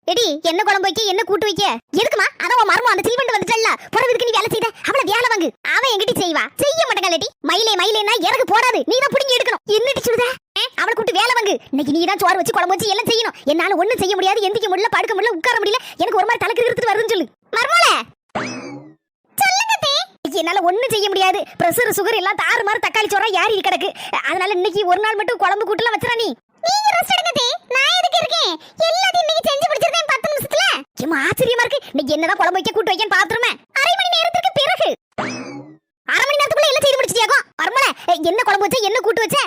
eddy என்ன குழம்பு வைக்க என்ன கூட்டு வைக்க எதுக்குமா அதான் மர்மம் அந்த சீவண்ட் வந்துட்டல்ல புறவிதுக்கு நீ வேலை செய்த அவள வேலை வாங்கு அவ எங்கிட்ட செய்வா செய்ய மாட்டேங்கலடி மயிலேனா இறகு போடாது நீ தான் புடிங்கி எடுக்கணும் என்னடி சொல்லுத அவளை கூட்டு வேலை வாங்கு இன்னைக்கு நீ தான் சோறு வச்சு குழம்பு வச்சு எல்லாம் செய்யணும் என்னால ஒண்ணும் செய்ய முடியாது எந்திக்க முடியல படுக்க முடியல உட்கார முடியல எனக்கு ஒரு மாதிரி தலைக்கு எடுத்துட்டு வருதுன்னு சொல்லு மர்மோளே என்னால ஒண்ணும் செய்ய முடியாது பிரஷர் சுகர் எல்லாம் தாறு மாதிரி தக்காளி சோறா யாரி கிடக்கு அதனால இன்னைக்கு ஒரு நாள் மட்டும் குழம்பு கூட்டுலாம் வச்சறா நீங்க ரெஸ்ட் எடுங்க தே நான் எதுக்கு இருக்கேன் எல்லாத்தையும் இன்னைக்கு செஞ்சு முடிச்சிருக்கேன் 10 நிமிஷத்துல ஏமா ஆச்சரியமா இருக்கு இன்னைக்கு என்னதான் குழம்பு வைக்க கூட்டு வைக்கன்னு பாத்துறமே அரை மணி நேரத்துக்கு பிறகு அரை மணி நேரத்துக்குள்ள எல்லாம் செய்து முடிச்சிட்டியாகோ மர்மல என்ன குழம்பு வச்ச என்ன கூட்டு வச்ச